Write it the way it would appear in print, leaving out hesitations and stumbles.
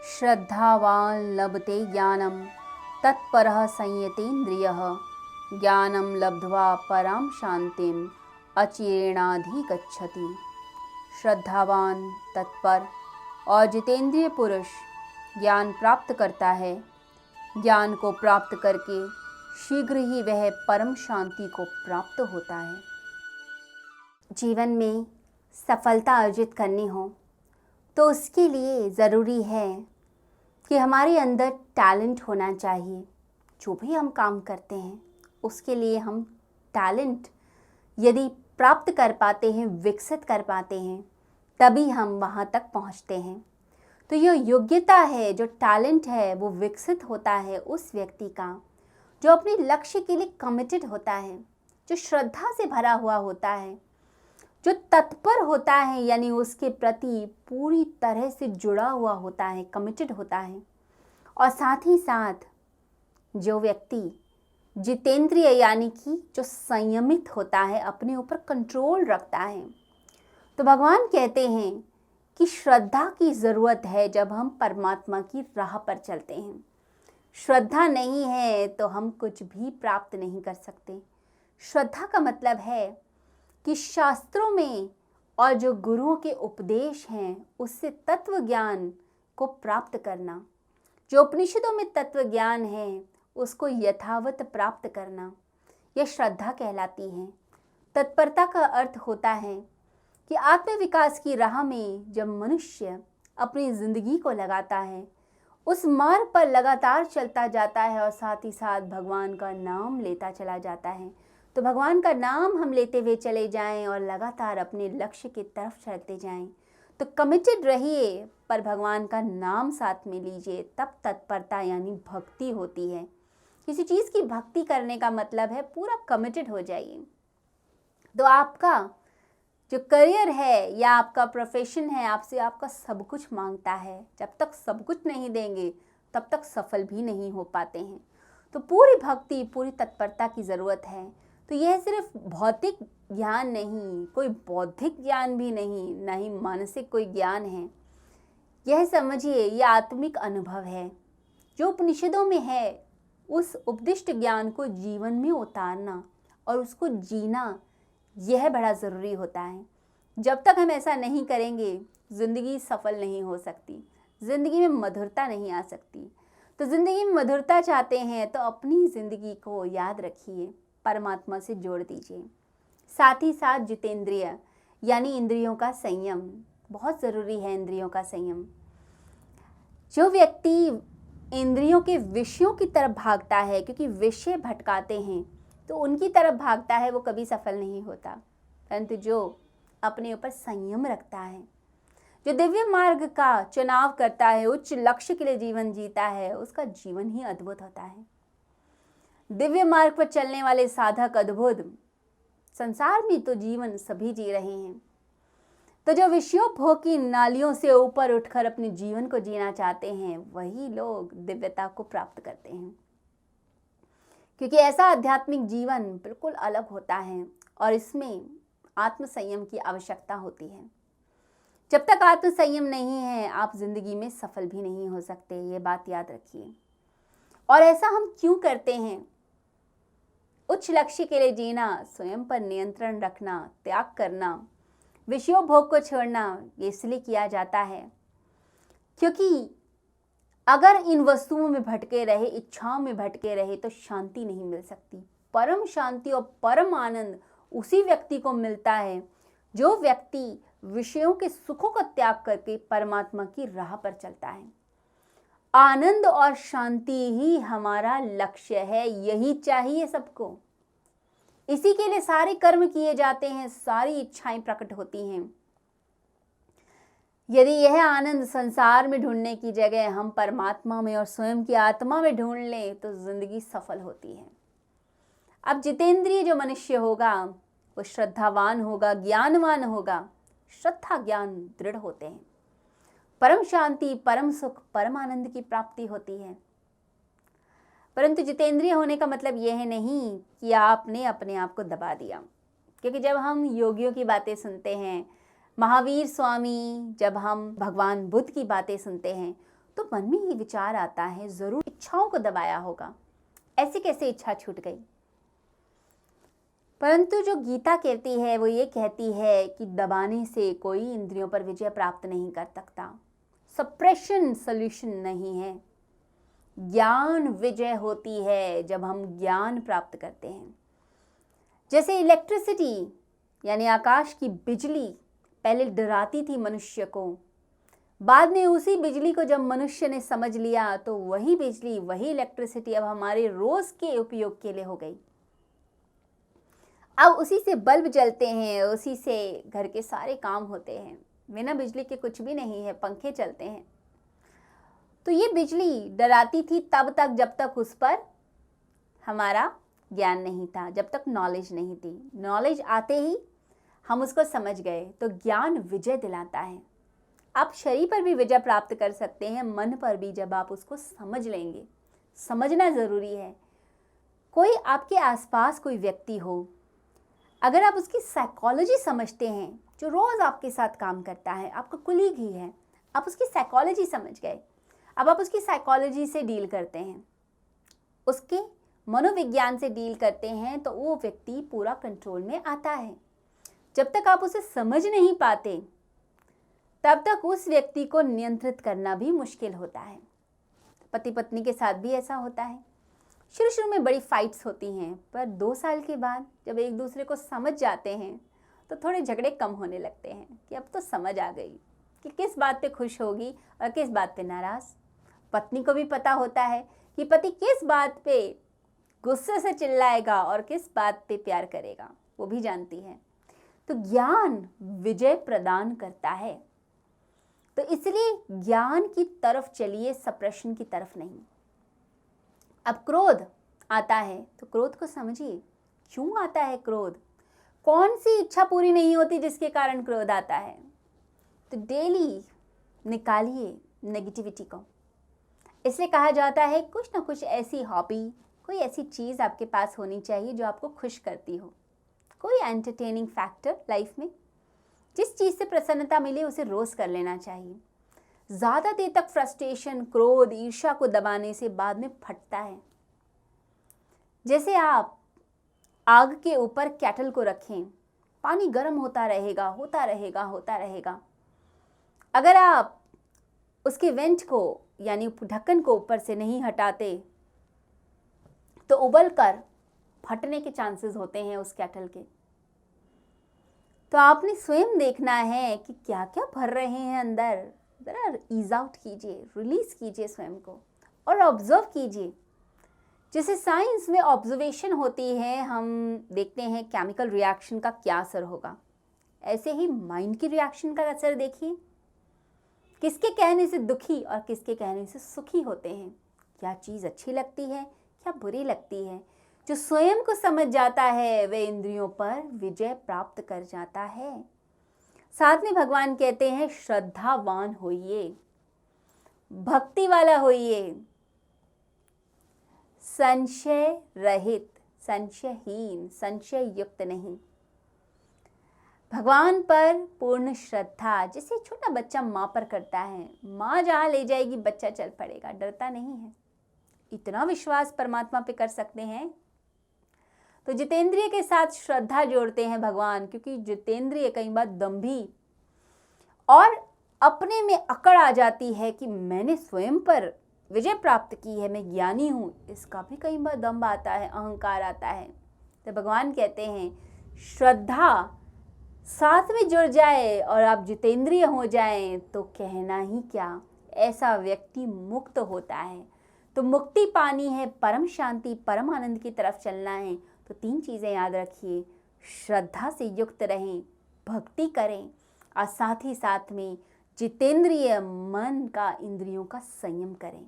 श्रद्धावान् लभते ज्ञानं तत्परः संयतेन्द्रियः ज्ञानं लब्ध्वा परां शांतिम अचिरेणाधिगच्छति। श्रद्धावान, तत्पर और जितेंद्रिय पुरुष ज्ञान प्राप्त करता है। ज्ञान को प्राप्त करके शीघ्र ही वह परम शांति को प्राप्त होता है। जीवन में सफलता अर्जित करनी हो तो उसके लिए ज़रूरी है कि हमारे अंदर टैलेंट होना चाहिए। जो भी हम काम करते हैं उसके लिए हम टैलेंट यदि प्राप्त कर पाते हैं, विकसित कर पाते हैं, तभी हम वहाँ तक पहुँचते हैं। तो ये योग्यता है, जो टैलेंट है, वो विकसित होता है उस व्यक्ति का जो अपने लक्ष्य के लिए कमिटेड होता है, जो श्रद्धा से भरा हुआ होता है, जो तत्पर होता है, यानी उसके प्रति पूरी तरह से जुड़ा हुआ होता है, कमिटेड होता है। और साथ ही साथ जो व्यक्ति जितेंद्रिय यानी कि जो संयमित होता है, अपने ऊपर कंट्रोल रखता है। तो भगवान कहते हैं कि श्रद्धा की ज़रूरत है जब हम परमात्मा की राह पर चलते हैं। श्रद्धा नहीं है तो हम कुछ भी प्राप्त नहीं कर सकते। श्रद्धा का मतलब है कि शास्त्रों में और जो गुरुओं के उपदेश हैं उससे तत्व ज्ञान को प्राप्त करना, जो उपनिषदों में तत्व ज्ञान है उसको यथावत प्राप्त करना, यह श्रद्धा कहलाती है। तत्परता का अर्थ होता है कि आत्मविकास की राह में जब मनुष्य अपनी ज़िंदगी को लगाता है, उस मार्ग पर लगातार चलता जाता है और साथ ही साथ भगवान का नाम लेता चला जाता है। तो भगवान का नाम हम लेते हुए चले जाएं और लगातार अपने लक्ष्य की तरफ चलते जाएं, तो कमिटेड रहिए पर भगवान का नाम साथ में लीजिए, तब तत्परता यानी भक्ति होती है। किसी चीज़ की भक्ति करने का मतलब है पूरा कमिटेड हो जाइए। तो आपका जो करियर है या आपका प्रोफेशन है आपसे आपका सब कुछ मांगता है। जब तक सब कुछ नहीं देंगे तब तक सफल भी नहीं हो पाते हैं। तो पूरी भक्ति, पूरी तत्परता की ज़रूरत है। तो यह सिर्फ भौतिक ज्ञान नहीं, कोई बौद्धिक ज्ञान भी नहीं, ना ही मानसिक कोई ज्ञान है। यह समझिए यह आत्मिक अनुभव है जो उपनिषदों में है। उस उपदिष्ट ज्ञान को जीवन में उतारना और उसको जीना, यह बड़ा ज़रूरी होता है। जब तक हम ऐसा नहीं करेंगे ज़िंदगी सफल नहीं हो सकती, ज़िंदगी में मधुरता नहीं आ सकती। तो ज़िंदगी में मधुरता चाहते हैं तो अपनी ज़िंदगी को याद रखिए, परमात्मा से जोड़ दीजिए। साथ ही साथ जितेंद्रिय यानी इंद्रियों का संयम बहुत ज़रूरी है। इंद्रियों का संयम, जो व्यक्ति इंद्रियों के विषयों की तरफ भागता है, क्योंकि विषय भटकाते हैं, तो उनकी तरफ भागता है, वो कभी सफल नहीं होता। परंतु जो अपने ऊपर संयम रखता है, जो दिव्य मार्ग का चुनाव करता है, उच्च लक्ष्य के लिए जीवन जीता है, उसका जीवन ही अद्भुत होता है। दिव्य मार्ग पर चलने वाले साधक अद्भुत, संसार में तो जीवन सभी जी रहे हैं। तो जो विषयों भोग की नालियों से ऊपर उठकर अपने जीवन को जीना चाहते हैं, वही लोग दिव्यता को प्राप्त करते हैं। क्योंकि ऐसा आध्यात्मिक जीवन बिल्कुल अलग होता है और इसमें आत्मसंयम की आवश्यकता होती है। जब तक आत्मसंयम नहीं है आप जिंदगी में सफल भी नहीं हो सकते, ये बात याद रखिए। और ऐसा हम क्यों करते हैं? उच्च लक्ष्य के लिए जीना, स्वयं पर नियंत्रण रखना, त्याग करना, विषयों भोग को छोड़ना, ये इसलिए किया जाता है क्योंकि अगर इन वस्तुओं में भटके रहे, इच्छाओं में भटके रहे, तो शांति नहीं मिल सकती। परम शांति और परम आनंद उसी व्यक्ति को मिलता है जो व्यक्ति विषयों के सुखों का त्याग करके परमात्मा की राह पर चलता है। आनंद और शांति ही हमारा लक्ष्य है, यही चाहिए सबको। इसी के लिए सारे कर्म किए जाते हैं, सारी इच्छाएं प्रकट होती हैं। यदि यह आनंद संसार में ढूंढने की जगह हम परमात्मा में और स्वयं की आत्मा में ढूंढ लें तो जिंदगी सफल होती है। अब जितेंद्रिय जो मनुष्य होगा वो श्रद्धावान होगा, ज्ञानवान होगा। श्रद्धा ज्ञान दृढ़ होते हैं, परम शांति, परम सुख, परम आनंद की प्राप्ति होती है। परंतु जितेंद्रिय होने का मतलब यह नहीं कि आपने अपने आप को दबा दिया। क्योंकि जब हम योगियों की बातें सुनते हैं, महावीर स्वामी, जब हम भगवान बुद्ध की बातें सुनते हैं, तो मन में ये विचार आता है, ज़रूर इच्छाओं को दबाया होगा, ऐसी कैसे इच्छा छूट गई। परंतु जो गीता कहती है वो ये कहती है कि दबाने से कोई इंद्रियों पर विजय प्राप्त नहीं कर सकता। सप्रेशन सॉल्यूशन नहीं है। ज्ञान विजय होती है जब हम ज्ञान प्राप्त करते हैं। जैसे इलेक्ट्रिसिटी यानी आकाश की बिजली पहले डराती थी मनुष्य को, बाद में उसी बिजली को जब मनुष्य ने समझ लिया तो वही बिजली, वही इलेक्ट्रिसिटी अब हमारे रोज के उपयोग के लिए हो गई। अब उसी से बल्ब जलते हैं, उसी से घर के सारे काम होते हैं, बिना बिजली के कुछ भी नहीं है, पंखे चलते हैं। तो ये बिजली डराती थी तब तक जब तक उस पर हमारा ज्ञान नहीं था, जब तक नॉलेज नहीं थी। नॉलेज आते ही हम उसको समझ गए, तो ज्ञान विजय दिलाता है। आप शरीर पर भी विजय प्राप्त कर सकते हैं, मन पर भी, जब आप उसको समझ लेंगे। समझना ज़रूरी है। कोई आपके आसपास कोई व्यक्ति हो, अगर आप उसकी साइकोलॉजी समझते हैं, जो रोज़ आपके साथ काम करता है, आपका कुलीग ही है, आप उसकी साइकोलॉजी समझ गए, अब आप उसकी साइकोलॉजी से डील करते हैं, उसके मनोविज्ञान से डील करते हैं, तो वो व्यक्ति पूरा कंट्रोल में आता है। जब तक आप उसे समझ नहीं पाते तब तक उस व्यक्ति को नियंत्रित करना भी मुश्किल होता है। पति पत्नी के साथ भी ऐसा होता है। शुरू शुरू में बड़ी फाइट्स होती हैं, पर 2 साल के बाद जब एक दूसरे को समझ जाते हैं तो थोड़े झगड़े कम होने लगते हैं कि अब तो समझ आ गई कि किस बात पे खुश होगी और किस बात पे नाराज़। पत्नी को भी पता होता है कि पति किस बात पे गुस्से से चिल्लाएगा और किस बात पे प्यार करेगा, वो भी जानती है। तो ज्ञान विजय प्रदान करता है। तो इसलिए ज्ञान की तरफ चलिए, सप्रेशन की तरफ नहीं। अब क्रोध आता है तो क्रोध को समझिए, क्यों आता है क्रोध, कौन सी इच्छा पूरी नहीं होती जिसके कारण क्रोध आता है। तो डेली निकालिए नेगेटिविटी को। इसलिए कहा जाता है कुछ ना कुछ ऐसी हॉबी, कोई ऐसी चीज़ आपके पास होनी चाहिए जो आपको खुश करती हो, कोई एंटरटेनिंग फैक्टर लाइफ में। जिस चीज़ से प्रसन्नता मिले उसे रोज़ कर लेना चाहिए। ज़्यादा देर तक फ्रस्ट्रेशन, क्रोध, ईर्ष्या को दबाने से बाद में फटता है। जैसे आप आग के ऊपर केटल को रखें, पानी गर्म होता रहेगा, होता रहेगा, होता रहेगा। अगर आप उसके वेंट को यानी ढक्कन को ऊपर से नहीं हटाते तो उबल कर फटने के चांसेस होते हैं उस केटल के। तो आपने स्वयं देखना है कि क्या क्या भर रहे हैं अंदर। ज़रा ईज आउट कीजिए, रिलीज कीजिए स्वयं को और ऑब्जर्व कीजिए। जैसे साइंस में ऑब्जर्वेशन होती है, हम देखते हैं केमिकल रिएक्शन का क्या असर होगा, ऐसे ही माइंड की रिएक्शन का असर देखिए। किसके कहने से दुखी और किसके कहने से सुखी होते हैं, क्या चीज़ अच्छी लगती है, क्या बुरी लगती है। जो स्वयं को समझ जाता है वह इंद्रियों पर विजय प्राप्त कर जाता है। साथ में भगवान कहते हैं श्रद्धावान होइए, भक्ति वाला होइए, संशय रहित, संशयहीन, संशय युक्त नहीं। भगवान पर पूर्ण श्रद्धा, जैसे छोटा बच्चा माँ पर करता है, माँ जहाँ ले जाएगी बच्चा चल पड़ेगा, डरता नहीं है। इतना विश्वास परमात्मा पे कर सकते हैं। तो जितेंद्रिय के साथ श्रद्धा जोड़ते हैं भगवान, क्योंकि जितेंद्रिय कई बार दंभी और अपने में अकड़ आ जाती है कि मैंने स्वयं पर विजय प्राप्त की है, मैं ज्ञानी हूँ, इसका भी कई बार दम्भ आता है, अहंकार आता है। तो भगवान कहते हैं श्रद्धा साथ में जुड़ जाए और आप जितेंद्रिय हो जाएं तो कहना ही क्या, ऐसा व्यक्ति मुक्त होता है। तो मुक्ति पानी है, परम शांति, परम आनंद की तरफ चलना है, तो 3 चीज़ें याद रखिए। श्रद्धा से युक्त रहें, भक्ति करें और साथ ही साथ में जितेंद्रिय मन का, इंद्रियों का संयम करें।